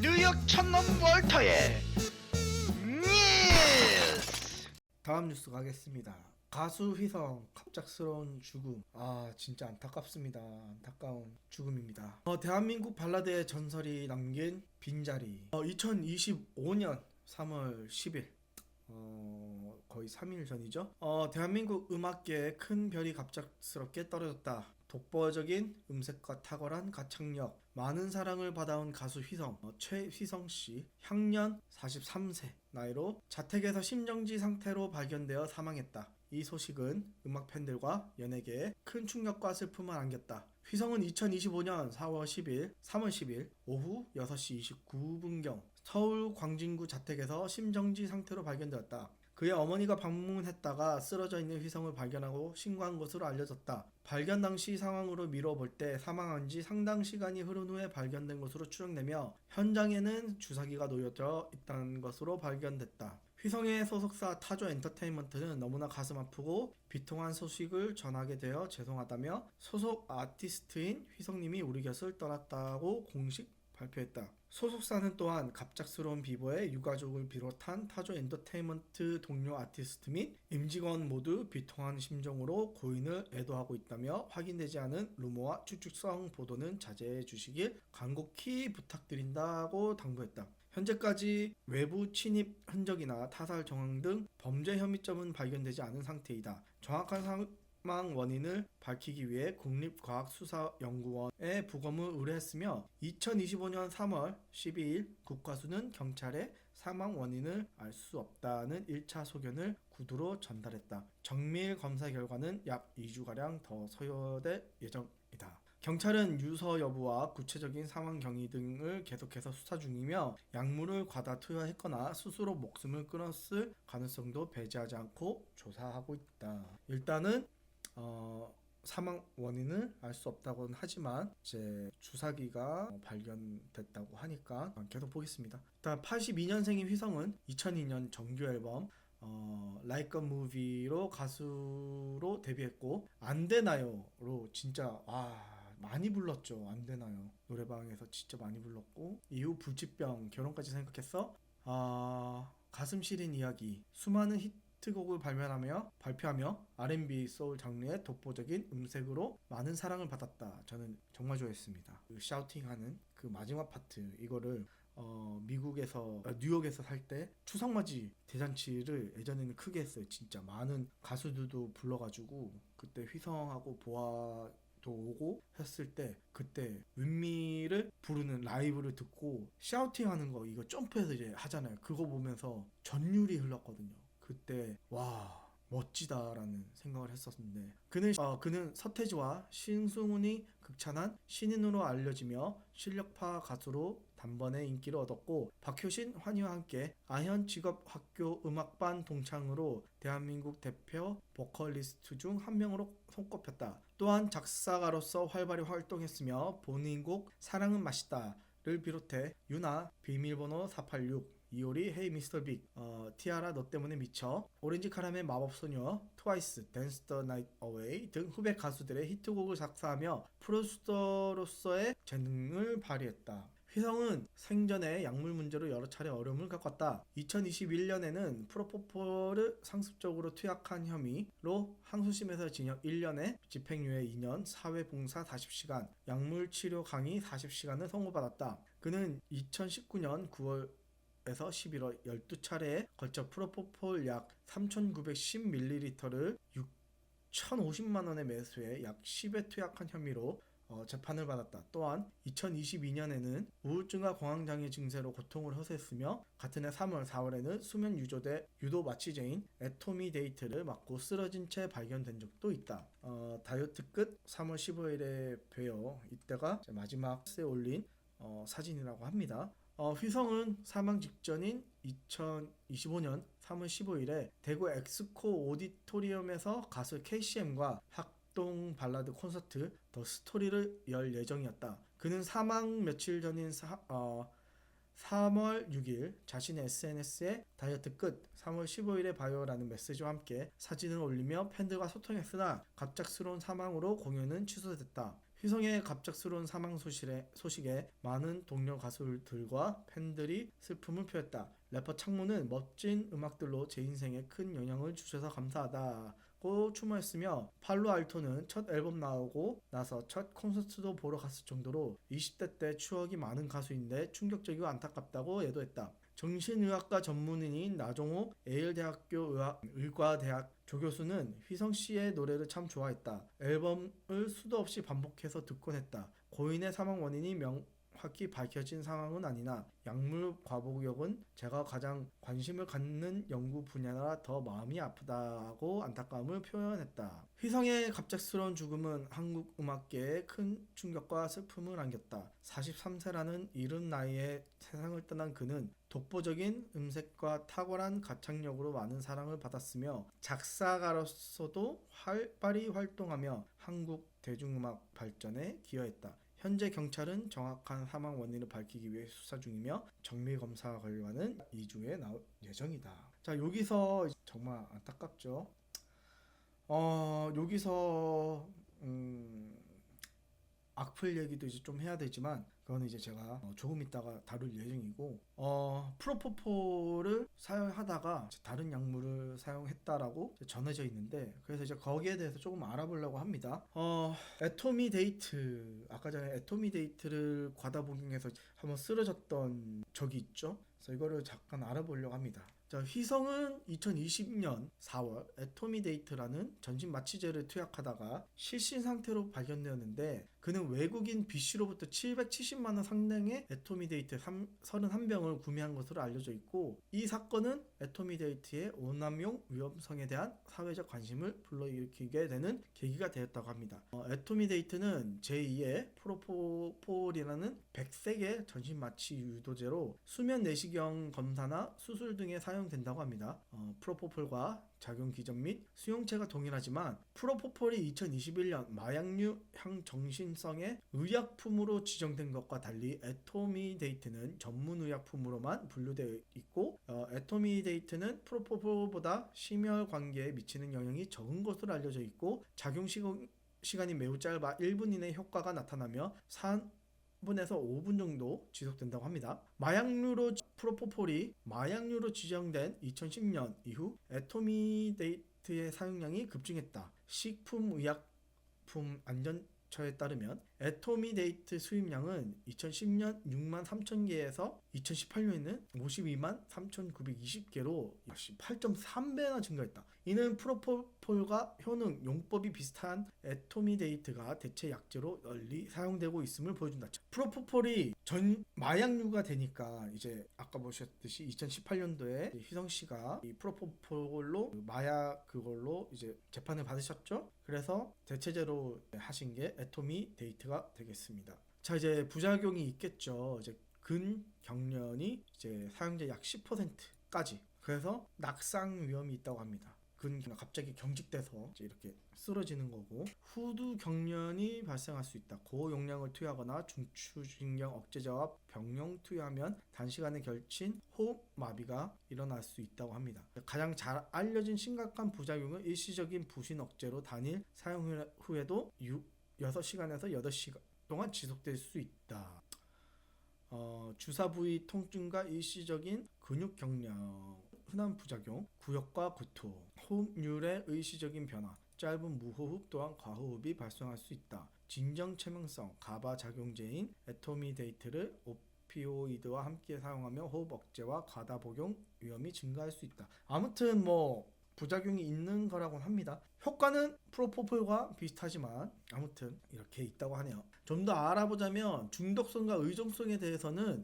뉴욕 촌놈 월터의 뉴스. 다음 뉴스 가겠습니다. 가수 휘성 갑작스러운 죽음. 진짜 안타깝습니다. 안타까운 죽음입니다. 대한민국 발라드의 전설이 남긴 빈자리. 2025년 3월 10일 거의 3일 전이죠. 대한민국 음악계에 큰 별이 갑작스럽게 떨어졌다. 독보적인 음색과 탁월한 가창력, 많은 사랑을 받아온 가수 휘성, 최휘성씨, 향년 43세, 나이로 자택에서 심정지 상태로 발견되어 사망했다. 이 소식은 음악 팬들과 연예계에 큰 충격과 슬픔을 안겼다. 휘성은 2025년 3월 10일 오후 6시 29분경 서울 광진구 자택에서 심정지 상태로 발견되었다. 그의 어머니가 방문했다가 쓰러져 있는 휘성을 발견하고 신고한 것으로 알려졌다. 발견 당시 상황으로 미뤄볼 때 사망한 지 상당 시간이 흐른 후에 발견된 것으로 추정되며 현장에는 주사기가 놓여져 있다는 것으로 발견됐다. 휘성의 소속사 타조 엔터테인먼트는 너무나 가슴 아프고 비통한 소식을 전하게 되어 죄송하다며 소속 아티스트인 휘성님이 우리 곁을 떠났다고 공식 발표했다. 소속사는 또한 갑작스러운 비보에 유가족을 비롯한 타조 엔터테인먼트 동료 아티스트 및 임직원 모두 비통한 심정으로 고인을 애도하고 있다며 확인되지 않은 루머와 추측성 보도는 자제해 주시길 간곡히 부탁드린다고 당부했다. 현재까지 외부 침입 흔적이나 타살 정황 등 범죄 혐의점은 발견되지 않은 상태이다. 정확한 사망 원인을 밝히기 위해 국립과학수사연구원에 부검을 의뢰했으며 2025년 3월 12일 국과수는 경찰에 사망 원인을 알 수 없다는 1차 소견을 구두로 전달했다. 정밀 검사 결과는 약 2주가량 더 소요될 예정이다. 경찰은 유서 여부와 구체적인 상황 경위 등을 계속해서 수사 중이며 약물을 과다 투여했거나 스스로 목숨을 끊었을 가능성도 배제하지 않고 조사하고 있다. 일단은 사망 원인을 알 수 없다고는 하지만 이제 주사기가 발견됐다고 하니까 계속 보겠습니다. 일단 82년생인 휘성은 2002년 정규 앨범 Like a Movie로 가수로 데뷔했고 안되나요로 진짜 많이 불렀죠. 안되나요 노래방에서 진짜 많이 불렀고 이후 불치병 결혼까지 생각했어. 가슴 시린 이야기 수많은 히트곡을 발표하며 R&B 소울 장르의 독보적인 음색으로 많은 사랑을 받았다. 저는 정말 좋아했습니다. 그 샤우팅하는 그 마지막 파트 이거를 미국에서 뉴욕에서 살 때 추석맞이 대잔치를 예전에는 크게 했어요. 진짜 많은 가수들도 불러가지고 그때 휘성하고 보아도 오고 했을 때 그때 윈미를 부르는 라이브를 듣고 샤우팅하는 거 이거 점프해서 이제 하잖아요. 그거 보면서 전율이 흘렀거든요. 그때 와 멋지다라는 생각을 했었는데 그는 서태지와 신승훈이 극찬한 신인으로 알려지며 실력파 가수로 단번에 인기를 얻었고 박효신, 환희와 함께 아현 직업학교 음악반 동창으로 대한민국 대표 보컬리스트 중 한 명으로 손꼽혔다. 또한 작사가로서 활발히 활동했으며 본인 곡 사랑은 맛있다를 비롯해 유나, 비밀번호 486, 이효리, 헤이 미스터 빅, 티아라 너 때문에 미쳐, 오렌지 카라멜 마법소녀, 트와이스, 댄스 더 나이트 어웨이 등 후배 가수들의 히트곡을 작사하며 프로듀서로서의 재능을 발휘했다. 휘성은 생전에 약물 문제로 여러 차례 어려움을 겪었다. 2021년에는 프로포폴을 상습적으로 투약한 혐의로 항소심에서 징역 1년에 집행유예 2년, 사회봉사 40시간, 약물 치료 강의 40시간을 선고받았다. 그는 2019년 9월 에서 11월 12차례에 걸쳐 프로포폴 약 3,910ml를 6,050만원에 매수해 약 10회 투약한 혐의로 재판을 받았다. 또한 2022년에는 우울증과 공황장애 증세로 고통을 호소했으며 같은 해 3월, 4월에는 수면 유도 마취제인 에토미데이트를 맞고 쓰러진 채 발견된 적도 있다. 다이어트 끝 3월 15일에 뵈어 이때가 마지막에 올린 사진이라고 합니다. 휘성은 사망 직전인 2025년 3월 15일에 대구 엑스코 오디토리움에서 가수 KCM과 합동 발라드 콘서트 더 스토리를 열 예정이었다. 그는 사망 며칠 전인 3월 6일 자신의 SNS에 다이어트 끝 3월 15일에 봐요라는 메시지와 함께 사진을 올리며 팬들과 소통했으나 갑작스러운 사망으로 공연은 취소됐다. 휘성의 갑작스러운 사망 소식에 많은 동료 가수들과 팬들이 슬픔을 표했다. 래퍼 창모는 멋진 음악들로 제 인생에 큰 영향을 주셔서 감사하다고 추모했으며 팔로알토는 첫 앨범 나오고 나서 첫 콘서트도 보러 갔을 정도로 20대 때 추억이 많은 가수인데 충격적이고 안타깝다고 애도했다. 정신의학과 전문의인 나종호 예일대학교 의과대학 조교수는 휘성씨의 노래를 참 좋아했다. 앨범을 수도 없이 반복해서 듣곤 했다. 고인의 사망 원인이 명확히 밝혀진 상황은 아니나 약물 과복역은 제가 가장 관심을 갖는 연구 분야라 더 마음이 아프다고 안타까움을 표현했다. 휘성의 갑작스러운 죽음은 한국 음악계에 큰 충격과 슬픔을 안겼다. 43세라는 이른 나이에 세상을 떠난 그는 독보적인 음색과 탁월한 가창력으로 많은 사랑을 받았으며 작사가로서도 활발히 활동하며 한국 대중음악 발전에 기여했다. 현재 경찰은 정확한 사망 원인을 밝히기 위해 수사 중이며 정밀 검사 결과는 2주에 나올 예정이다. 자, 여기서 정말 안타깝죠. 여기서 악플 얘기도 이제 좀 해야 되지만 그거는 이제 제가 조금 있다가 다룰 예정이고, 프로포폴을 사용하다가 다른 약물을 사용했다라고 전해져 있는데, 그래서 이제 거기에 대해서 조금 알아보려고 합니다. 애토미데이트, 아까 전에 애토미데이트를 과다 복용해서 한번 쓰러졌던 적이 있죠. 그래서 이거를 잠깐 알아보려고 합니다. 자, 휘성은 2020년 4월 애토미데이트라는 전신마취제를 투약하다가 실신 상태로 발견되었는데, 그는 외국인 B씨로부터 770만원 상당의 애토미데이트 31병을 구매한 것으로 알려져 있고, 이 사건은 애토미데이트의 오남용 위험성에 대한 사회적 관심을 불러일으키게 되는 계기가 되었다고 합니다. 애토미데이트는 제2의 프로포폴이라는 백색의 전신마취 유도제로 수면 내시경 검사나 수술 등에 사용된다고 합니다. 프로포폴과 작용 기전 및 수용체가 동일하지만 프로포폴이 2021년 마약류 향정신성의 의약품으로 지정된 것과 달리 애토미데이트는 전문의약품으로만 분류되어 있고, 애토미데이트는 프로포폴보다 심혈관계에 미치는 영향이 적은 것으로 알려져 있고, 작용 시간이 매우 짧아 1분 이내 효과가 나타나며 3분에서 5분 정도 지속된다고 합니다. 프로포폴이 마약류로 지정된 2010년 이후 애토미데이트의 사용량이 급증했다. 식품의약품 안전처에 따르면 애토미데이트 수입량은 2010년 6만 3천 개에서 2018년에는 52만 3,920개로 8.3배나 증가했다. 이는 프로포폴과 효능, 용법이 비슷한 애토미데이트가 대체 약제로 널리 사용되고 있음을 보여준다. 프로포폴이 전 마약류가 되니까 이제 아까 보셨듯이 2018년도에 휘성 씨가 이 프로포폴로 마약 그걸로 이제 재판을 받으셨죠. 그래서 대체제로 하신 게 애토미데이트가 되겠습니다. 자, 이제 부작용이 있겠죠. 이제 근경련이 이제 사용자 약 10%까지. 그래서 낙상 위험이 있다고 합니다. 갑자기 경직돼서 이제 이렇게 쓰러지는 거고, 후두 경련이 발생할 수 있다. 고용량을 투여하거나 중추신경 억제제와 병용 투여하면 단시간에 결친 호흡 마비가 일어날 수 있다고 합니다. 가장 잘 알려진 심각한 부작용은 일시적인 부신 억제로 단일 사용 후에도 6시간에서 8시간 동안 지속될 수 있다. 주사 부위 통증과 일시적인 근육 경련, 흔한 부작용, 구역과 구토, 호흡률의 일시적인 변화, 짧은 무호흡 또한 과호흡이 발생할 수 있다. 진정 체명성 가바 작용제인 애토미데이트를 오피오이드와 함께 사용하며 호흡 억제와 과다 복용 위험이 증가할 수 있다. 아무튼 부작용이 있는 거라고 합니다. 효과는 프로포폴과 비슷하지만 아무튼 이렇게 있다고 하네요. 좀 더 알아보자면 중독성과 의존성에 대해서는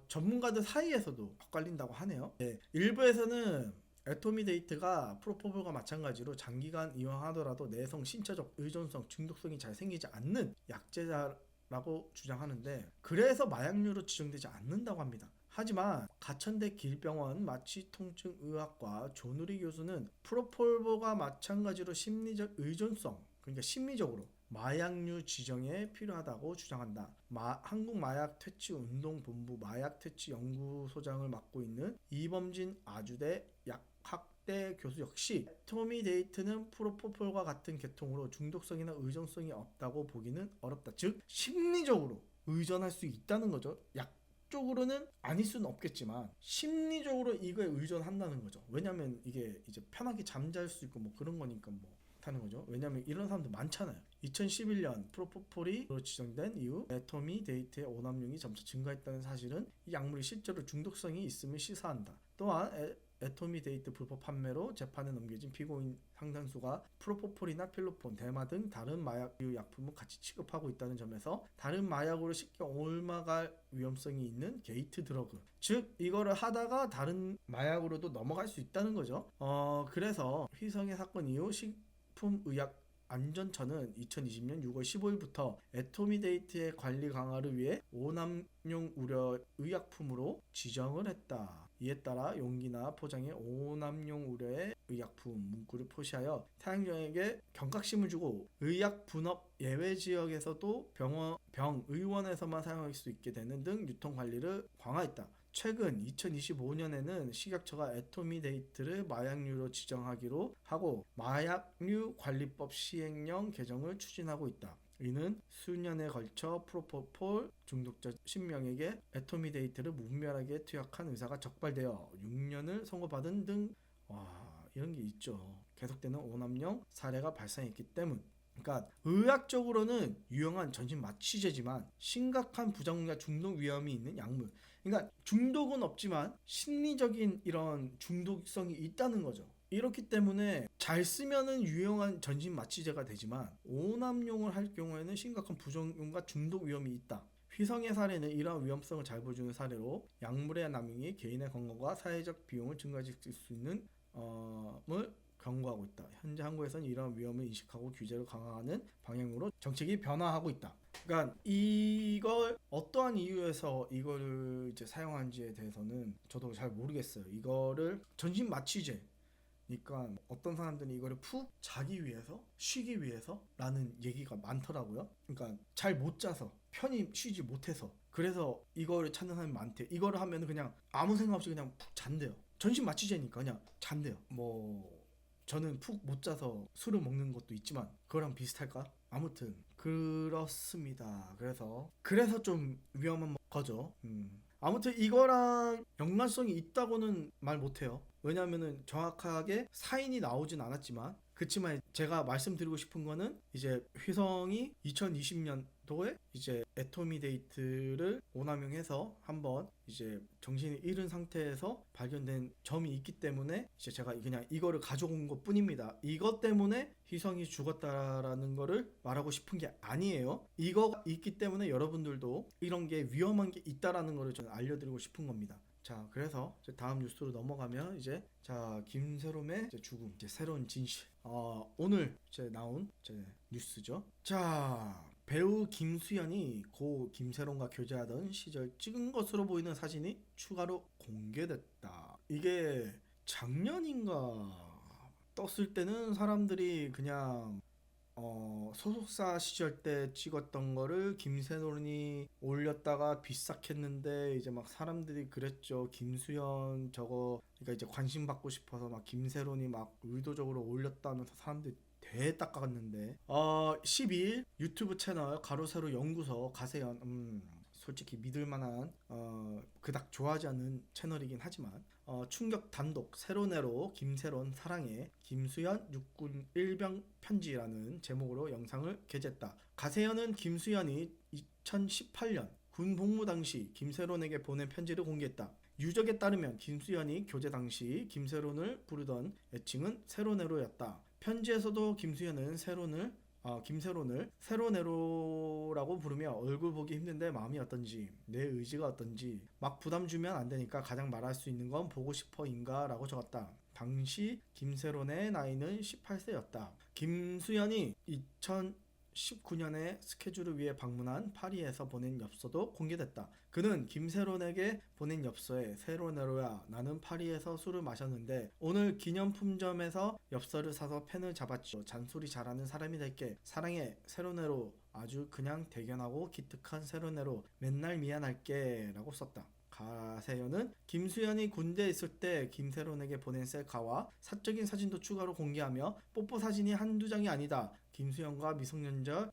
전문가들 사이에서도 엇갈린다고 하네요. 네, 일부에서는 애토미데이트가 프로포폴과 마찬가지로 장기간 이용하더라도 내성, 신체적 의존성, 중독성이 잘 생기지 않는 약제라고 주장하는데, 그래서 마약류로 지정되지 않는다고 합니다. 하지만 가천대 길병원 마취통증의학과 조누리 교수는 프로포폴과 마찬가지로 심리적 의존성, 그러니까 심리적으로 마약류 지정에 필요하다고 주장한다. 한국마약퇴치운동본부 마약퇴치연구소장을 맡고 있는 이범진 아주대 약학대 대 교수 역시 애토미 데이트는 프로포폴과 같은 계통으로 중독성이나 의존성이 없다고 보기는 어렵다. 즉 심리적으로 의존할 수 있다는 거죠. 약적으로는 아닐 수는 없겠지만 심리적으로 이거에 의존한다는 거죠. 왜냐면 이게 이제 편하게 잠잘 수 있고 뭐 그런 거니까 뭐 하는 거죠. 왜냐면 이런 사람들 많잖아요. 2011년 프로포폴이 지정된 이후 애토미 데이트의 오남용이 점차 증가했다는 사실은 이 약물이 실제로 중독성이 있음을 시사한다. 또한 애토미 데이트 불법 판매로 재판에 넘겨진 피고인 상당수가 프로포폴이나 필로폰, 대마 등 다른 마약류 약품을 같이 취급하고 있다는 점에서 다른 마약으로 쉽게 옮아갈 위험성이 있는 게이트 드러그, 즉 이거를 하다가 다른 마약으로도 넘어갈 수 있다는 거죠. 그래서 휘성의 사건 이후 식품의약 안전처는 2020년 6월 15일부터 애토미 데이트의 관리 강화를 위해 오남용 우려 의약품으로 지정을 했다. 이에 따라 용기나 포장에 오남용 우려의 의약품 문구를 표시하여 사용자에게 경각심을 주고 의약 분업 예외 지역에서도 병의원에서만 사용할 수 있게 되는 등 유통 관리를 강화했다. 최근 2025년에는 식약처가 애토미 데이트를 마약류로 지정하기로 하고 마약류 관리법 시행령 개정을 추진하고 있다. 이는 수년에 걸쳐 프로포폴 중독자 10명에게 애토미 데이트를 무분별하게 투약한 의사가 적발되어 6년을 선고받은 등 이런 게 있죠. 계속되는 오남용 사례가 발생했기 때문. 그러니까 의학적으로는 유용한 전신 마취제지만 심각한 부작용과 중독 위험이 있는 약물. 그러니까 중독은 없지만 심리적인 이런 중독성이 있다는 거죠. 이렇기 때문에 잘 쓰면은 유용한 전신 마취제가 되지만 오남용을 할 경우에는 심각한 부작용과 중독 위험이 있다. 휘성의 사례는 이러한 위험성을 잘 보여주는 사례로 약물의 남용이 개인의 건강과 사회적 비용을 증가시킬 수 있는 을 경고하고 있다. 현재 한국에서는 이러한 위험을 인식하고 규제를 강화하는 방향으로 정책이 변화하고 있다. 그러니까 이걸 어떠한 이유에서 이거를 이제 사용한지에 대해서는 저도 잘 모르겠어요. 이거를 전신 마취제 그러니까 어떤 사람들은 이거를 푹 자기 위해서 쉬기 위해서 라는 얘기가 많더라고요. 그러니까 잘 못 자서 편히 쉬지 못해서 그래서 이거를 찾는 사람이 많대요. 이거를 하면 그냥 아무 생각 없이 그냥 푹 잔대요. 전신 마취제니까 그냥 잔대요. 뭐 저는 푹 못 자서 술을 먹는 것도 있지만 그거랑 비슷할까? 아무튼 그렇습니다. 그래서 좀 위험한 거죠. 아무튼 이거랑 연관성이 있다고는 말 못해요. 왜냐면은 정확하게 사인이 나오진 않았지만 그치만 제가 말씀드리고 싶은 거는 이제 휘성이 2020년도에 이제 애토미 데이트를 오남용해서 한번 이제 정신을 잃은 상태에서 발견된 점이 있기 때문에 이제 제가 그냥 이거를 가져온 것 뿐입니다. 이것 때문에 휘성이 죽었다라는 거를 말하고 싶은 게 아니에요. 이거 있기 때문에 여러분들도 이런 게 위험한 게 있다라는 거를 저는 알려드리고 싶은 겁니다. 자, 그래서 이제 다음 뉴스로 넘어가면 이제 김세롬의 이제 죽음, 이제 새로운 진실. 오늘 이제 나온 이제 뉴스죠. 자, 배우 김수현이 고 김세롬과 교제하던 시절 찍은 것으로 보이는 사진이 추가로 공개됐다. 이게 작년인가 떴을 때는 사람들이 그냥 소속사 시절 때 찍었던 거를 김세론이 올렸다가 비싹했는데 이제 막 사람들이 그랬죠. 김수현 저거 그러니까 이제 관심 받고 싶어서 막 김세론이 막 의도적으로 올렸다면서 사람들이 대딱갔는데 12일 유튜브 채널 가로세로 연구소 가세연 솔직히 믿을만한 그닥 좋아하지 않는 채널이긴 하지만 충격 단독 세로네로 김세론 사랑해 김수현 육군 일병 편지라는 제목으로 영상을 게재했다. 가세현은 김수현이 2018년 군 복무 당시 김세론에게 보낸 편지를 공개했다. 유적에 따르면 김수현이 교제 당시 김세론을 부르던 애칭은 세로네로였다. 편지에서도 김수현은 김세론을 세로네로라고 부르며 얼굴 보기 힘든데 마음이 어떤지 내 의지가 어떤지 막 부담 주면 안 되니까 가장 말할 수 있는 건 보고 싶어인가 라고 적었다. 당시 김세론의 나이는 18세였다. 김수현이 2019년에 스케줄을 위해 방문한 파리에서 보낸 엽서도 공개됐다. 그는 김세론에게 보낸 엽서에 세로네로야 나는 파리에서 술을 마셨는데 오늘 기념품점에서 엽서를 사서 펜을 잡았죠. 잔소리 잘하는 사람이 될게. 사랑해 세로네로 아주 그냥 대견하고 기특한 세로네로 맨날 미안할게 라고 썼다. 가세현은 김수현이 군대에 있을 때 김세론에게 보낸 셀카와 사적인 사진도 추가로 공개하며 뽀뽀 사진이 한두 장이 아니다. 김수현과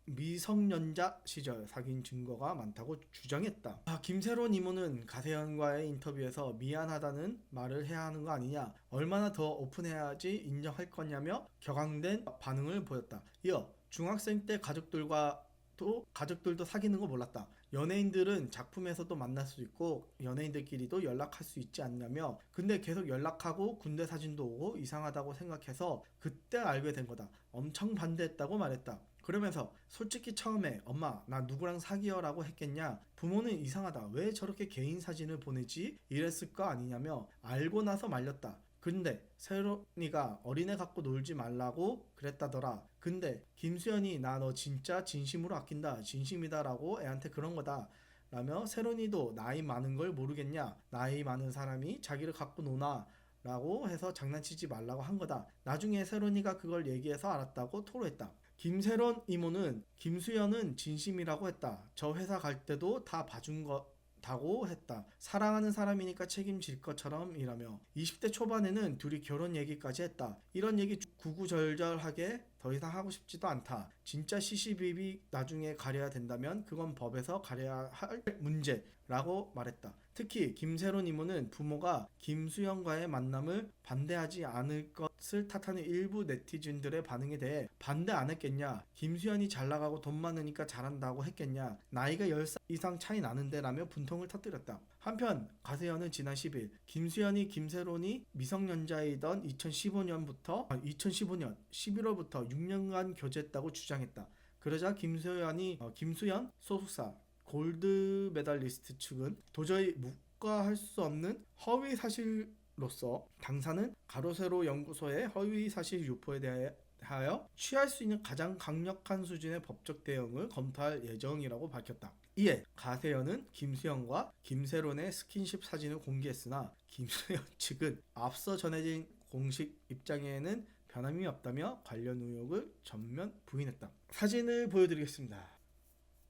미성년자 시절 사귄 증거가 많다고 주장했다. 김세론 이모는 가세현과의 인터뷰에서 미안하다는 말을 해야 하는 거 아니냐, 얼마나 더 오픈해야지 인정할 거냐며 격앙된 반응을 보였다. 이어 중학생 때 가족들도 사귀는 거 몰랐다. 연예인들은 작품에서도 만날 수 있고 연예인들끼리도 연락할 수 있지 않냐며, 근데 계속 연락하고 군대 사진도 오고 이상하다고 생각해서 그때 알게 된 거다. 엄청 반대했다고 말했다. 그러면서 솔직히 처음에 엄마 나 누구랑 사귀어 라고 했겠냐, 부모는 이상하다 왜 저렇게 개인 사진을 보내지 이랬을 거 아니냐며 알고 나서 말렸다. 근데 세론이가 어린애 갖고 놀지 말라고 그랬다더라. 근데 김수현이 나 너 진짜 진심으로 아낀다, 진심이다 라고 애한테 그런 거다 라며, 세론이도 나이 많은 걸 모르겠냐, 나이 많은 사람이 자기를 갖고 노나 라고 해서 장난치지 말라고 한 거다. 나중에 세론이가 그걸 얘기해서 알았다고 토로했다. 김세론 이모는 김수현은 진심이라고 했다. 저 회사 갈 때도 다 봐준 거다고 했다. 사랑하는 사람이니까 책임질 것처럼 이라며 20대 초반에는 둘이 결혼 얘기까지 했다. 이런 얘기 구구절절하게 더 이상 하고 싶지도 않다. 진짜 시시비비 나중에 가려야 된다면 그건 법에서 가려야 할 문제라고 말했다. 특히 김세론 이모는 부모가 김수현과의 만남을 반대하지 않을 것을 탓하는 일부 네티즌들의 반응에 대해 반대 안 했겠냐, 김수현이 잘 나가고 돈 많으니까 잘한다고 했겠냐, 나이가 10살 이상 차이 나는데 라며 분통을 터뜨렸다. 한편 가세현은 지난 10일 김수현이 김세론이 미성년자이던 2015년 11월부터 6년간 교제했다고 주장했다. 그러자 김수현 소속사 골드 메달리스트 측은 도저히 묵과할 수 없는 허위 사실로서 당사는 가로세로 연구소의 허위 사실 유포에 대하여 취할 수 있는 가장 강력한 수준의 법적 대응을 검토할 예정이라고 밝혔다. 이에 가세현은 김수현과 김세론의 스킨십 사진을 공개했으나 김수현 측은 앞서 전해진 공식 입장에는 변함이 없다며 관련 의혹을 전면 부인했다. 사진을 보여드리겠습니다.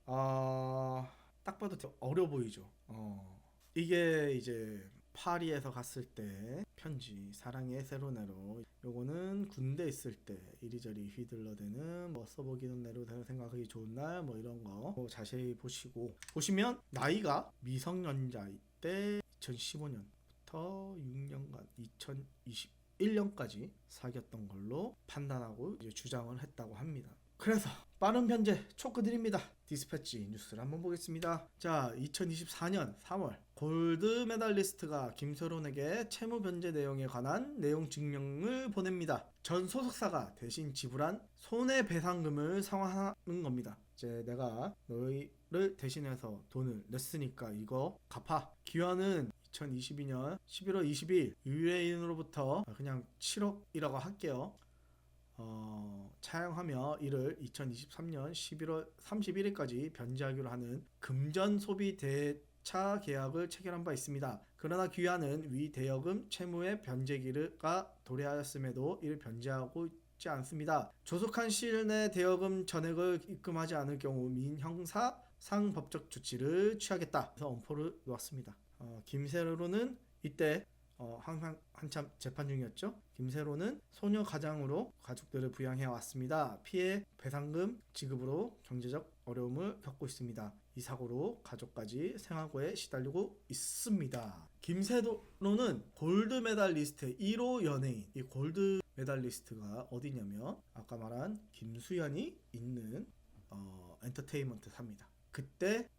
딱 봐도 어려 보이죠. 이게 이제 파리에서 갔을 때 편지, 사랑의 세로네로. 요거는 군대 있을 때 이리저리 휘둘러대는 뭐 써보기는 내로 생각하기 좋은 날 뭐 이런 거 자세히 보시면 나이가 미성년자일 때 2015년부터 6년간 2021년까지 사귀었던 걸로 판단하고 이제 주장을 했다고 합니다. 그래서 빠른 변제 초크드립니다. 디스패치 뉴스를 한번 보겠습니다. 자, 2024년 3월 골드 메달리스트가 김세론에게 채무 변제 내용에 관한 내용 증명을 보냅니다. 전 소속사가 대신 지불한 손해배상금을 상환하는 겁니다. 이제 내가 너희를 대신해서 돈을 냈으니까 이거 갚아. 기한은 2022년 11월 22일 의뢰인으로부터 그냥 7억이라고 할게요. 차양하며 이를 2023년 11월 31일까지 변제하기로 하는 금전 소비 대차 계약을 체결한 바 있습니다. 그러나 귀하는 위 대여금 채무의 변제기가 도래하였음에도 이를 변제하고 있지 않습니다. 조속한 시일 내 대여금 전액을 입금하지 않을 경우 민형사 상법적 조치를 취하겠다. 그래서 엄포를 놓았습니다. 김세로는 이때 한참 재판 중이었죠. 김세로는 소녀 가장으로 가족들을 부양해 왔습니다. 피해 배상금 지급으로 경제적 어려움을 겪고 있습니다. 이 사고로 가족까지 생활고에 시달리고 있습니다. 김세로는 골드 메달리스트 1호 연예인. 이 골드 메달리스트가 어디냐면 아까 말한 김수현이 있는 엔터테인먼트 삽니다. 그때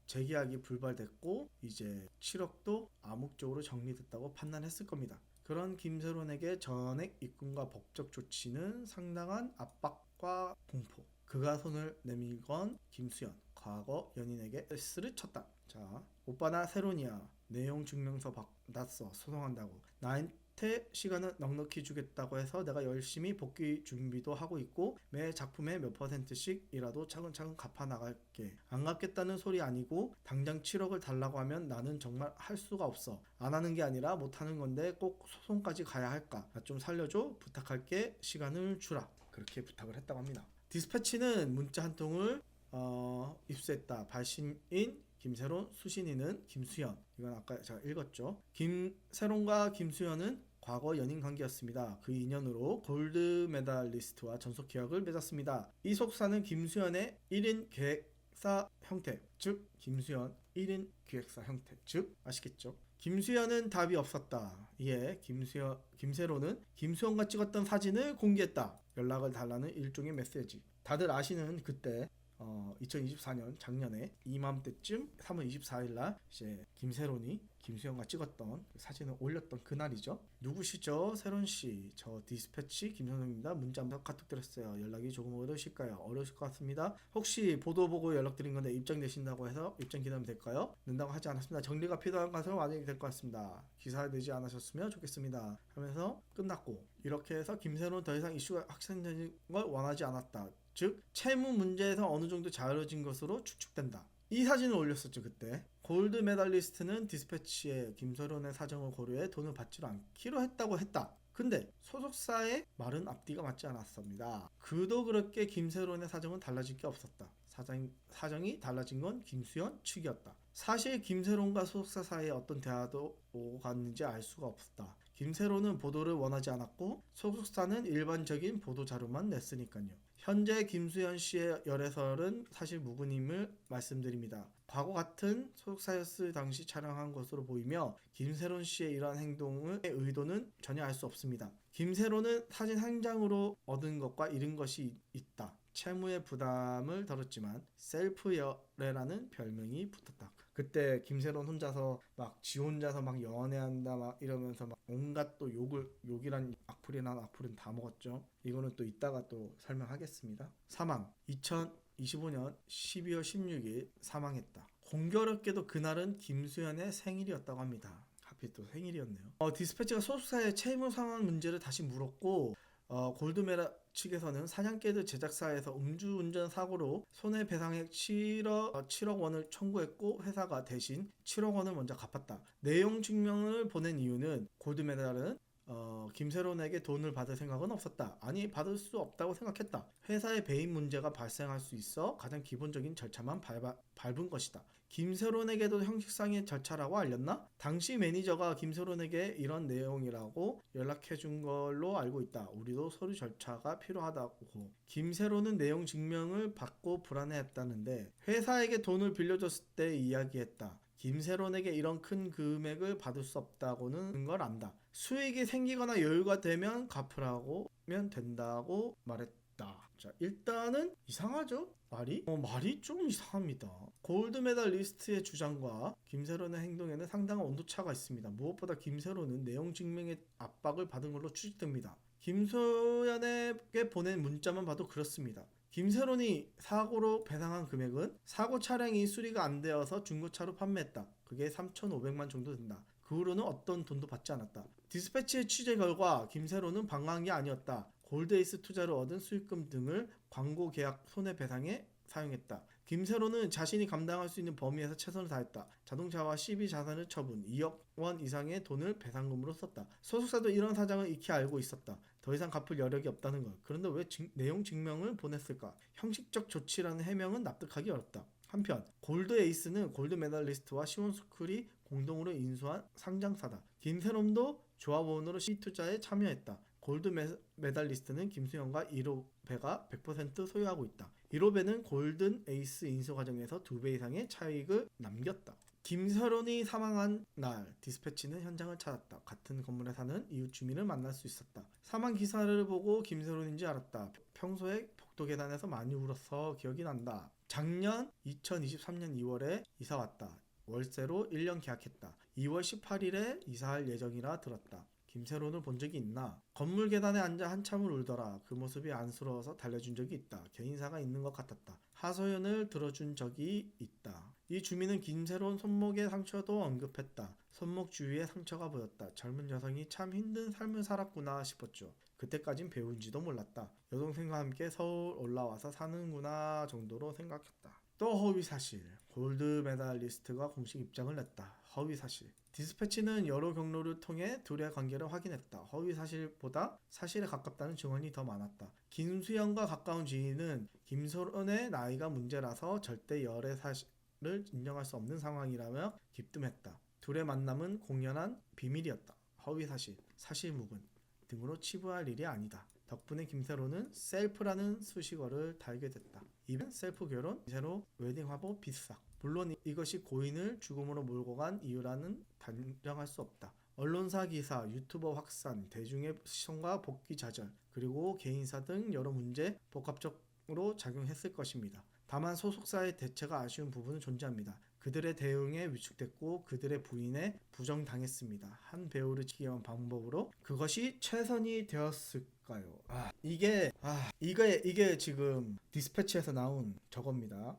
재계약이 불발됐고 이제 7억도 암묵적으로 정리됐다고 판단했을 겁니다. 그런 김세론에게 전액 입금과 법적 조치는 상당한 압박과 공포. 그가 손을 내밀건 김수현, 과거 연인에게 S를 쳤다. 자, 오빠 나 세론이야. 내용 증명서 받았어. 소송한다고. 나한테 시간을 넉넉히 주겠다고 해서 내가 열심히 복귀 준비도 하고 있고 매 작품에 몇 %씩이라도 차근차근 갚아 나갈게. 안 갚겠다는 소리 아니고 당장 7억을 달라고 하면 나는 정말 할 수가 없어. 안 하는 게 아니라 못 하는 건데 꼭 소송까지 가야 할까? 나 좀 살려줘. 부탁할게. 시간을 주라. 그렇게 부탁을 했다고 합니다. 디스패치는 문자 한 통을 입수했다. 발신인 김세론, 수신이는 김수현. 이건 아까 제가 읽었죠. 김세론과 김수현은 과거 연인 관계였습니다. 그 인연으로 골드 메달리스트와 전속 계약을 맺었습니다. 이 속사는 김수현의 1인 계획사 형태, 즉 김수현 1인 기획사 형태, 즉 아시겠죠? 김수현은 답이 없었다. 이에 김세론은 김수현과 찍었던 사진을 공개했다. 연락을 달라는 일종의 메시지. 다들 아시는 그때 2024년 작년에 이맘때쯤 3월 24일 날 이제 김세론이 김수현과 찍었던 사진을 올렸던 그날이죠. 누구시죠? 세론 씨. 저 디스패치 김선영입니다. 문자 한번 카톡 드렸어요. 연락이 조금 어려우실까요? 어려우실 것 같습니다. 혹시 보도 보고 연락드린 건데 입장되신다고 해서 입장 기다리면 될까요? 는다고 하지 않았습니다. 정리가 필요한 것으로 만약에 될 것 같습니다. 기사되지 않으셨으면 좋겠습니다. 하면서 끝났고, 이렇게 해서 김세론 더 이상 이슈가 확산되는 걸 원하지 않았다. 즉 채무 문제에서 어느 정도 자유로워진 것으로 추측된다. 이 사진을 올렸었죠. 그때 골드 메달리스트는 디스패치에 김세론의 사정을 고려해 돈을 받지 않기로 했다고 했다. 근데 소속사의 말은 앞뒤가 맞지 않았습니다. 그도 그렇게 김세론의 사정은 달라질 게 없었다. 사정이 달라진 건 김수현 측이었다. 사실 김세론과 소속사 사이에 어떤 대화도 오갔는지 알 수가 없었다. 김세론은 보도를 원하지 않았고 소속사는 일반적인 보도 자료만 냈으니까요. 현재 김수현 씨의 열애설은 사실 무근임을 말씀드립니다. 과거 같은 소속사였을 당시 촬영한 것으로 보이며 김세론 씨의 이러한 행동의 의도는 전혀 알 수 없습니다. 김세론은 사진 한 장으로 얻은 것과 잃은 것이 있다. 채무의 부담을 덜었지만 셀프 열애라는 별명이 붙었다. 그때 김세론 혼자서 지 혼자서 연애한다 이러면서 온갖 또 욕이란 악플은 다 먹었죠. 이거는 또 이따가 또 설명하겠습니다. 사망. 2025년 12월 16일 사망했다. 공교롭게도 그날은 김수현의 생일이었다고 합니다. 하필 또 생일이었네요. 디스패치가 소속사의 채무 상환 문제를 다시 물었고 골드메라 측에서는 사냥개들 제작사에서 음주운전 사고로 손해배상액 7억 원을 청구했고 회사가 대신 7억 원을 먼저 갚았다. 내용 증명을 보낸 이유는 골드메달은 김세론에게 돈을 받을 생각은 없었다. 아니, 받을 수 없다고 생각했다. 회사의 배임 문제가 발생할 수 있어 가장 기본적인 절차만 밟은 것이다. 김세론에게도 형식상의 절차라고 알렸나? 당시 매니저가 김세론에게 이런 내용이라고 연락해준 걸로 알고 있다. 우리도 서류 절차가 필요하다고. 김세론은 내용 증명을 받고 불안해했다는데 회사에게 돈을 빌려줬을 때 이야기했다. 김세론에게 이런 큰 금액을 받을 수 없다고는 걸 안다. 수익이 생기거나 여유가 되면 갚으라고면 된다고 말했다. 자, 일단은 이상하죠? 말이 좀 이상합니다. 골드 메달리스트의 주장과 김세론의 행동에는 상당한 온도차가 있습니다. 무엇보다 김세론은 내용 증명의 압박을 받은 걸로 추측됩니다. 김소연에게 보낸 문자만 봐도 그렇습니다. 김세론이 사고로 배상한 금액은 사고 차량이 수리가 안 되어서 중고차로 판매했다. 그게 3,500만 정도 된다. 그 후로는 어떤 돈도 받지 않았다. 디스패치의 취재 결과 김세론은 방황한 게 아니었다. 골드에이스 투자로 얻은 수익금 등을 광고 계약 손해배상에 사용했다. 김세론은 자신이 감당할 수 있는 범위에서 최선을 다했다. 자동차와 CB 자산을 처분, 2억 원 이상의 돈을 배상금으로 썼다. 소속사도 이런 사정을 익히 알고 있었다. 더 이상 갚을 여력이 없다는 것. 그런데 왜 내용 증명을 보냈을까? 형식적 조치라는 해명은 납득하기 어렵다. 한편 골드 에이스는 골드 메달리스트와 시원스쿨이 공동으로 인수한 상장사다. 김세론도 조합원으로 C투자에 참여했다. 골드 메달리스트는 김수현과 1호배가 100% 소유하고 있다. 1호배는 골든 에이스 인수 과정에서 2배 이상의 차익을 남겼다. 김세론이 사망한 날 디스패치는 현장을 찾았다. 같은 건물에 사는 이웃 주민을 만날 수 있었다. 사망 기사를 보고 김세론인지 알았다. 평소에 복도 계단에서 많이 울어서 기억이 난다. 작년 2023년 2월에 이사 왔다. 월세로 1년 계약했다. 2월 18일에 이사할 예정이라 들었다. 김세론을 본 적이 있나? 건물 계단에 앉아 한참을 울더라. 그 모습이 안쓰러워서 달래준 적이 있다. 개인사가 있는 것 같았다. 하소연을 들어준 적이 있다. 이 주민은 김세론 손목의 상처도 언급했다. 손목 주위에 상처가 보였다. 젊은 여성이 참 힘든 삶을 살았구나 싶었죠. 그때까진 배우인지도 몰랐다. 여동생과 함께 서울 올라와서 사는구나 정도로 생각했다. 또 허위사실. 골드 메달리스트가 공식 입장을 냈다. 허위사실. 디스패치는 여러 경로를 통해 둘의 관계를 확인했다. 허위사실보다 사실에 가깝다는 증언이 더 많았다. 김수현과 가까운 지인은 김세론의 나이가 문제라서 절대 열애 를 인정할 수 없는 상황이라며 깁뜸했다. 둘의 만남은 공연한 비밀이었다. 허위사실, 사실무근 등으로 치부할 일이 아니다. 덕분에 김세로는 셀프라는 수식어를 달게 됐다. 이번 셀프 결혼, 김세로 웨딩 화보 비싹. 물론 이것이 고인을 죽음으로 몰고 간 이유라는 단정할 수 없다. 언론사 기사, 유튜버 확산, 대중의 시선과 복귀 좌절, 그리고 개인사 등 여러 문제 복합적으로 작용했을 것입니다. 다만 소속사의 대처가 아쉬운 부분은 존재합니다. 그들의 대응에 위축됐고 그들의 부인에 부정당했습니다. 한 배우를 지키기 위한 방법으로 그것이 최선이 되었을까요? 이게 지금 디스패치에서 나온 저겁니다.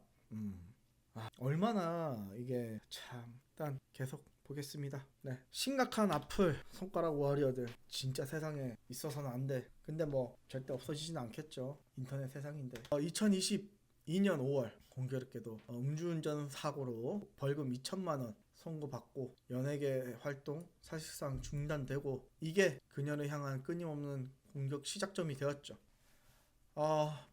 얼마나 이게 참 일단 계속 보겠습니다. 네. 심각한 악플, 손가락 워리어들 진짜 세상에 있어서는 안 돼. 근데 뭐 절대 없어지진 않겠죠. 인터넷 세상인데. 2022년 5월 공교롭게도 음주운전 사고로 벌금 2천만 원 선고받고 연예계 활동 사실상 중단되고 이게 그녀를 향한 끊임없는 공격 시작점이 되었죠.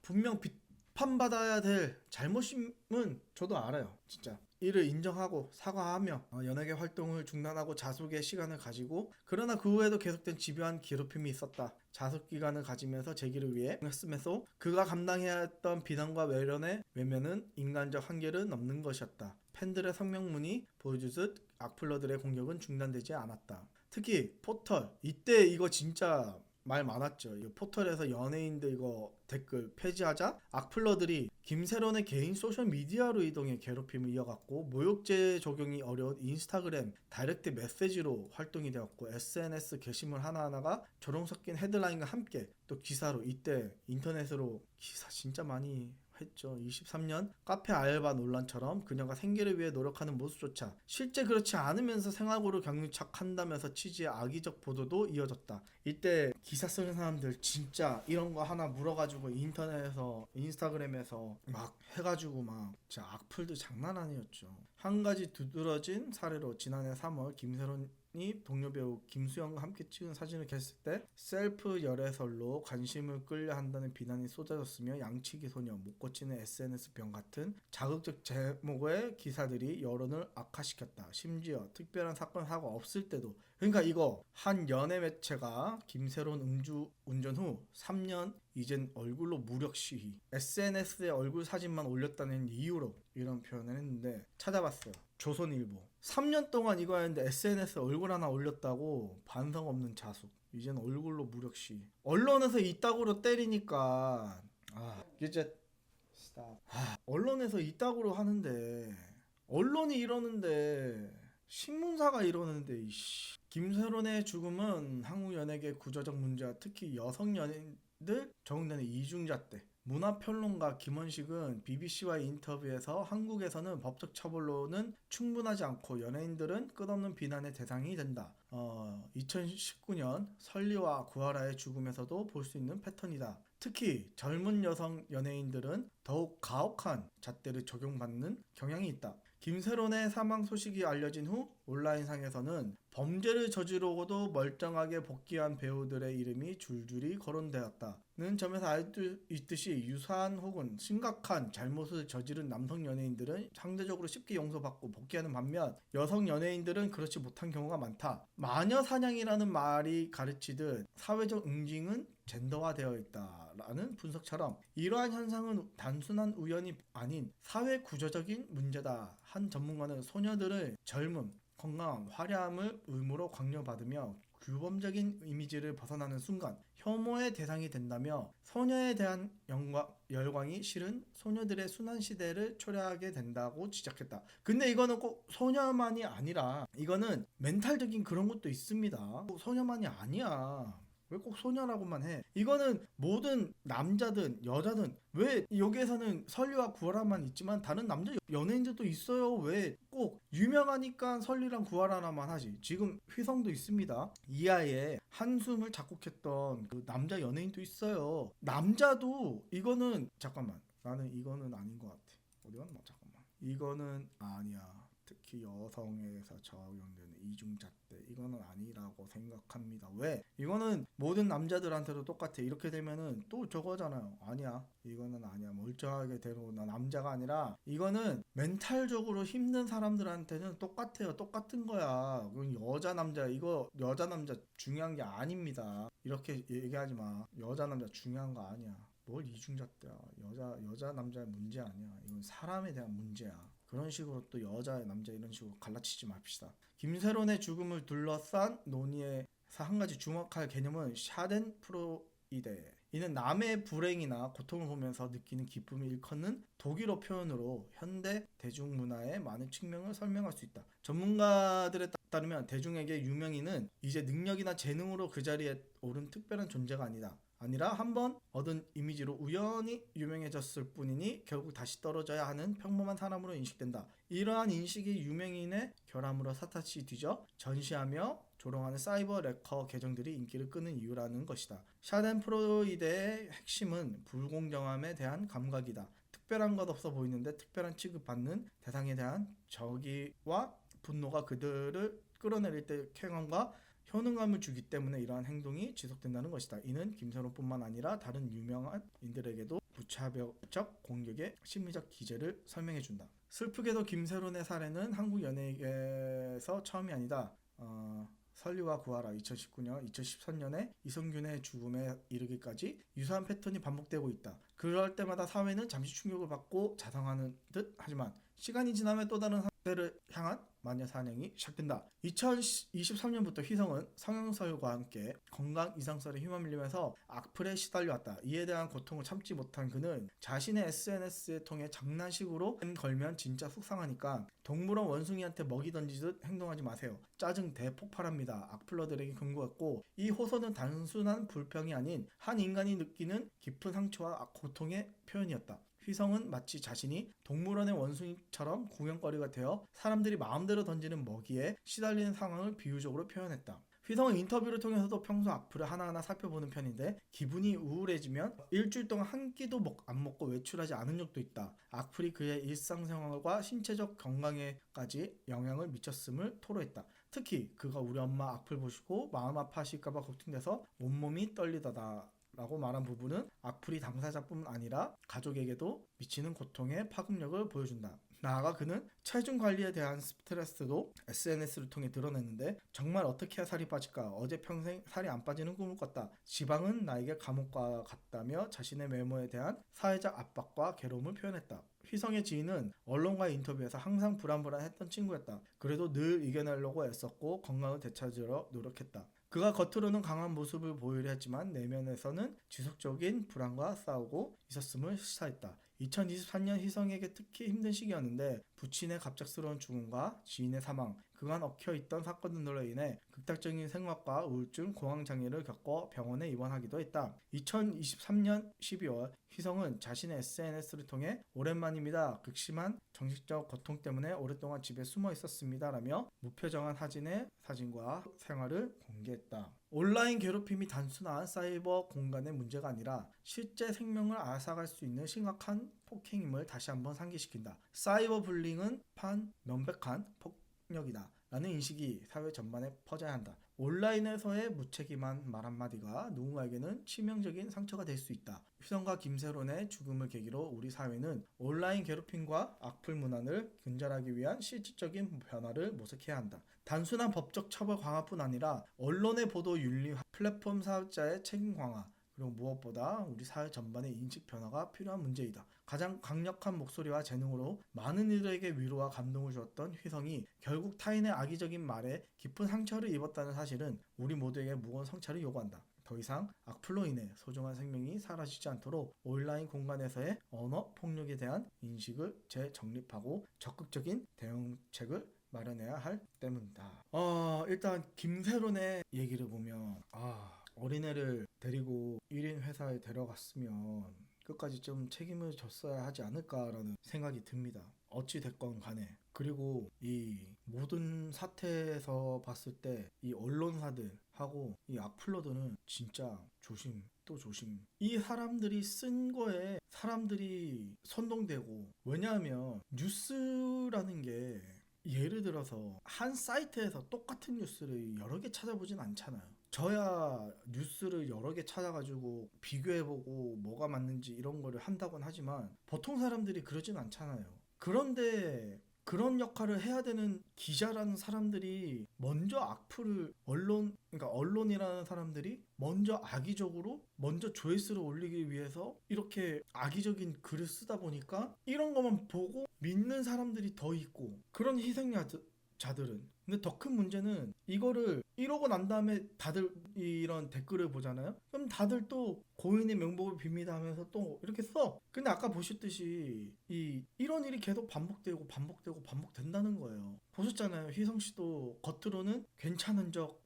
분명 비판받아야 될 잘못임은 저도 알아요. 진짜 이를 인정하고 사과하며 연예계 활동을 중단하고 자숙의 시간을 가지고 그러나 그 후에도 계속된 집요한 괴롭힘이 있었다. 자숙 기간을 가지면서 재기를 위해 했음에도 그가 감당해야 했던 비난과 외면은 인간적 한계를 넘는 것이었다. 팬들의 성명문이 보여주듯 악플러들의 공격은 중단되지 않았다. 특히 포털 이때 이거 진짜 말 많았죠. 이 포털에서 연예인들 이거 댓글 폐지하자 악플러들이 김세론의 개인 소셜미디어로 이동해 괴롭힘을 이어갔고 모욕죄 적용이 어려운 인스타그램 다이렉트 메시지로 활동이 되었고 SNS 게시물 하나하나가 조롱 섞인 헤드라인과 함께 또 기사로 이때 인터넷으로 기사 진짜 많이 했죠. 23년 카페 알바 논란처럼 그녀가 생계를 위해 노력하는 모습조차 실제 그렇지 않으면서 생활고를 경유착한다면서 취지의 악의적 보도도 이어졌다. 이때 기사 쓰는 사람들 진짜 이런 거 하나 물어가지고 인터넷에서 인스타그램에서 막 해가지고 막 진짜 악플도 장난 아니었죠. 한 가지 두드러진 사례로 지난해 3월 김세론이 동료 배우 김수영과 함께 찍은 사진을 켰을 때 셀프 열애설로 관심을 끌려 한다는 비난이 쏟아졌으며 양치기 소녀, 못 고치는 SNS 병 같은 자극적 제목의 기사들이 여론을 악화시켰다. 심지어 특별한 사건 사고가 없을 때도 그러니까 이거 한 연예 매체가 김세론 음주운전 후 3년 이젠 얼굴로 무력 시위 SNS에 얼굴 사진만 올렸다는 이유로 이런 표현을 했는데 찾아봤어요. 조선일보 3년 동안 이거 했는데 SNS에 얼굴 하나 올렸다고 반성 없는 자숙 이젠 얼굴로 무력 시위 언론에서 이따구로 때리니까 이제 언론에서 이따구로 하는데 언론이 이러는데 신문사가 이러는데 이씨. 김세론의 죽음은 한국 연예계 구조적 문제와 특히 여성 연예인들 적응되는 이중잣대 때 문화평론가 김원식은 BBC와의 인터뷰에서 한국에서는 법적 처벌로는 충분하지 않고 연예인들은 끝없는 비난의 대상이 된다. 2019년 설리와 구하라의 죽음에서도 볼 수 있는 패턴이다. 특히 젊은 여성 연예인들은 더욱 가혹한 잣대를 적용받는 경향이 있다. 김세론의 사망 소식이 알려진 후 온라인상에서는 범죄를 저지르고도 멀쩡하게 복귀한 배우들의 이름이 줄줄이 거론되었다는 점에서 알 수 있듯이 유사한 혹은 심각한 잘못을 저지른 남성 연예인들은 상대적으로 쉽게 용서받고 복귀하는 반면 여성 연예인들은 그렇지 못한 경우가 많다. 마녀 사냥이라는 말이 가르치듯 사회적 응징은 젠더화되어 있다라는 분석처럼 이러한 현상은 단순한 우연이 아닌 사회 구조적인 문제다. 한 전문가는 소녀들을 젊음, 건강함, 화려함을 의무로 강요받으며 규범적인 이미지를 벗어나는 순간 혐오의 대상이 된다며 소녀에 대한 열광이 실은 소녀들의 순환 시대를 초래하게 된다고 지적했다. 근데 이거는 꼭 소녀만이 아니라 이거는 멘탈적인 그런 것도 있습니다. 꼭 소녀만이 아니야. 왜 꼭 소녀라고만 해? 이거는 모든 남자든 여자든 왜 여기에서는 설리와 구하라만 있지만 다른 남자 연예인들도 있어요. 왜 꼭 유명하니까 설리랑 구하라만 하지? 지금 휘성도 있습니다. 이하에 한숨을 작곡했던 그 남자 연예인도 있어요. 남자도 이거는 잠깐만 나는 이거는 아닌 것 같아. 어디 갔나? 잠깐만 이거는 아니야. 특히 여성에게서 적용되는 이중잣대 이거는 아니라고 생각합니다. 왜? 이거는 모든 남자들한테도 똑같아. 이렇게 되면은 또 저거잖아요. 아니야, 이거는 아니야. 멀쩡하게 데려오나 남자가 아니라 이거는 멘탈적으로 힘든 사람들한테는 똑같아요. 똑같은 거야. 그건 여자 남자, 이거 여자 남자 중요한 게 아닙니다. 이렇게 얘기하지 마. 여자 남자 중요한 거 아니야. 뭘 이중잣대야. 여자 남자의 문제 아니야. 이건 사람에 대한 문제야. 그런 식으로 또 여자 남자 이런 식으로 갈라치지 맙시다. 김세론의 죽음을 둘러싼 논의에서 한 가지 주목할 개념은 샤덴프로이데. 이는 남의 불행이나 고통을 보면서 느끼는 기쁨을 일컫는 독일어 표현으로 현대 대중문화의 많은 측면을 설명할 수 있다. 전문가들에 따르면 대중에게 유명인은 이제 능력이나 재능으로 그 자리에 오른 특별한 존재가 아니라 한번 얻은 이미지로 우연히 유명해졌을 뿐이니 결국 다시 떨어져야 하는 평범한 사람으로 인식된다. 이러한 인식이 유명인의 결함으로 샅샅이 뒤져 전시하며 조롱하는 사이버 레커 계정들이 인기를 끄는 이유라는 것이다. 샤덴프로이드의 핵심은 불공정함에 대한 감각이다. 특별한 것 없어 보이는데 특별한 취급받는 대상에 대한 적의와 분노가 그들을 끌어내릴 때 쾌감과 효능감을 주기 때문에 이러한 행동이 지속된다는 것이다. 이는 김세론뿐만 아니라 다른 유명한 인들에게도 무차별적 공격의 심리적 기제를 설명해준다. 슬프게도 김세론의 사례는 한국 연예계에서 처음이 아니다. 설리와 구하라 2019년, 2013년에 이성균의 죽음에 이르기까지 유사한 패턴이 반복되고 있다. 그럴 때마다 사회는 잠시 충격을 받고 자성하는 듯 하지만 시간이 지나면 또 다른 상대를 향한 마녀 사냥이 시작된다. 2023년부터 휘성은 성형설과 함께 건강 이상설에 휘말리면서 악플에 시달려왔다. 이에 대한 고통을 참지 못한 그는 자신의 SNS에 통해 장난식으로 걸면 진짜 속상하니까 동물원 원숭이한테 먹이 던지듯 행동하지 마세요. 짜증 대폭발합니다. 악플러들에게 경고했고 이 호소는 단순한 불평이 아닌 한 인간이 느끼는 깊은 상처와 고통의 표현이었다. 휘성은 마치 자신이 동물원의 원숭이처럼 구경거리가 되어 사람들이 마음대로 던지는 먹이에 시달리는 상황을 비유적으로 표현했다. 휘성은 인터뷰를 통해서도 평소 악플을 하나하나 살펴보는 편인데 기분이 우울해지면 일주일 동안 한 끼도 안 먹고 외출하지 않은 적도 있다. 악플이 그의 일상생활과 신체적 건강에까지 영향을 미쳤음을 토로했다. 특히 그가 우리 엄마 악플 보시고 마음 아파하실까봐 걱정돼서 온몸이 떨리다다 라고 말한 부분은 악플이 당사자뿐 아니라 가족에게도 미치는 고통의 파급력을 보여준다. 나아가 그는 체중 관리에 대한 스트레스도 SNS를 통해 드러냈는데 정말 어떻게 해야 살이 빠질까? 어제 평생 살이 안 빠지는 꿈을 꿨다. 지방은 나에게 감옥과 같다며 자신의 외모에 대한 사회적 압박과 괴로움을 표현했다. 휘성의 지인은 언론과의 인터뷰에서 항상 불안불안했던 친구였다. 그래도 늘 이겨내려고 애썼고 건강을 되찾으려 노력했다. 그가 겉으로는 강한 모습을 보이려 했지만 내면에서는 지속적인 불안과 싸우고 있었음을 시사했다. 2023년 휘성에게 특히 힘든 시기였는데 부친의 갑작스러운 죽음과 지인의 사망, 그간 얽혀있던 사건들로 인해 극단적인 생각과 우울증, 공황장애를 겪어 병원에 입원하기도 했다. 2023년 12월 휘성은 자신의 SNS를 통해 오랜만입니다. 극심한 정신적 고통 때문에 오랫동안 집에 숨어 있었습니다. 라며 무표정한 사진과 생활을 공개했다. 온라인 괴롭힘이 단순한 사이버 공간의 문제가 아니라 실제 생명을 앗아갈 수 있는 심각한 폭행임을 다시 한번 상기시킨다. 사이버 불링은 명백한 폭력이다 라는 인식이 사회 전반에 퍼져야 한다. 온라인에서의 무책임한 말 한마디가 누군가에게는 치명적인 상처가 될 수 있다. 휘성과 김세론의 죽음을 계기로 우리 사회는 온라인 괴롭힘과 악플 문화를 근절하기 위한 실질적인 변화를 모색해야 한다. 단순한 법적 처벌 강화뿐 아니라 언론의 보도 윤리, 플랫폼 사업자의 책임 강화, 그리고 무엇보다 우리 사회 전반의 인식 변화가 필요한 문제이다. 가장 강력한 목소리와 재능으로 많은 이들에게 위로와 감동을 주었던 휘성이 결국 타인의 악의적인 말에 깊은 상처를 입었다는 사실은 우리 모두에게 무거운 성찰을 요구한다. 더 이상 악플로 인해 소중한 생명이 사라지지 않도록 온라인 공간에서의 언어 폭력에 대한 인식을 재정립하고 적극적인 대응책을 마련해야 할 때문이다. 일단 김세론의 얘기를 보면 어린애를 데리고 1인 회사에 데려갔으면 끝까지 좀 책임을 졌어야 하지 않을까라는 생각이 듭니다. 어찌 됐건 간에. 그리고 이 모든 사태에서 봤을 때 이 언론사들하고 이 악플러들은 진짜 조심 또 조심. 이 사람들이 쓴 거에 사람들이 선동되고, 왜냐하면 뉴스라는 게 예를 들어서 한 사이트에서 똑같은 뉴스를 여러 개 찾아보진 않잖아요. 저야 뉴스를 여러 개 찾아가지고 비교해보고 뭐가 맞는지 이런 거를 한다곤 하지만 보통 사람들이 그러진 않잖아요. 그런데 그런 역할을 해야 되는 기자라는 사람들이 먼저 악플을 그러니까 언론이라는 사람들이 먼저 악의적으로 먼저 조회수를 올리기 위해서 이렇게 악의적인 글을 쓰다 보니까 이런 것만 보고 믿는 사람들이 더 있고 그런 희생자들은 근데 더 큰 문제는 이거를 이러고 난 다음에 다들 이런 댓글을 보잖아요. 그럼 다들 또 고인의 명복을 빕니다 하면서 또 이렇게 써. 근데 아까 보셨듯이 이런 일이 계속 반복된다는 거예요. 보셨잖아요. 희성 씨도 겉으로는 괜찮은 척,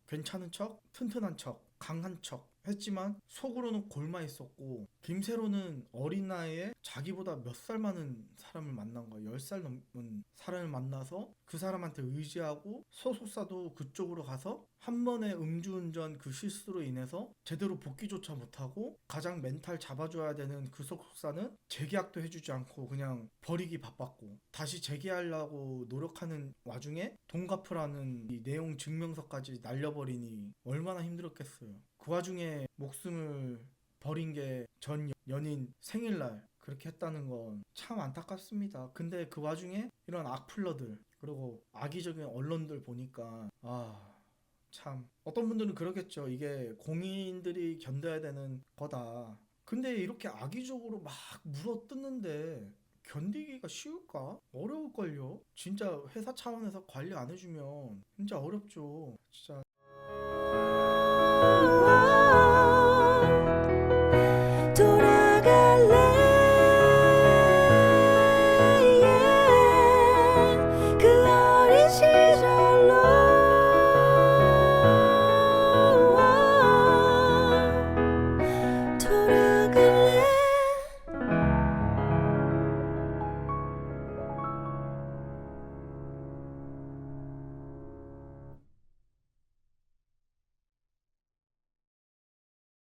튼튼한 척, 강한 척 했지만 속으로는 골마 있었고 김세로는 어린 나이에 자기보다 몇 살 많은 사람을 만난 거예요. 10살 넘은 사람을 만나서 그 사람한테 의지하고 소속사도 그쪽으로 가서 한 번의 음주운전 그 실수로 인해서 제대로 복귀조차 못하고 가장 멘탈 잡아줘야 되는 그 소속사는 재계약도 해주지 않고 그냥 버리기 바빴고 다시 재계하려고 노력하는 와중에 돈 갚으라는 이 내용 증명서까지 날려버리니 얼마나 힘들었겠어요. 그 와중에 목숨을 버린 게 전 연인 생일날 그렇게 했다는 건 참 안타깝습니다. 근데 그 와중에 이런 악플러들 그리고 악의적인 언론들 보니까 참 어떤 분들은 그러겠죠. 이게 공인들이 견뎌야 되는 거다. 근데 이렇게 악의적으로 막 물어뜯는데 견디기가 쉬울까? 어려울걸요. 진짜 회사 차원에서 관리 안 해주면 진짜 어렵죠. 진짜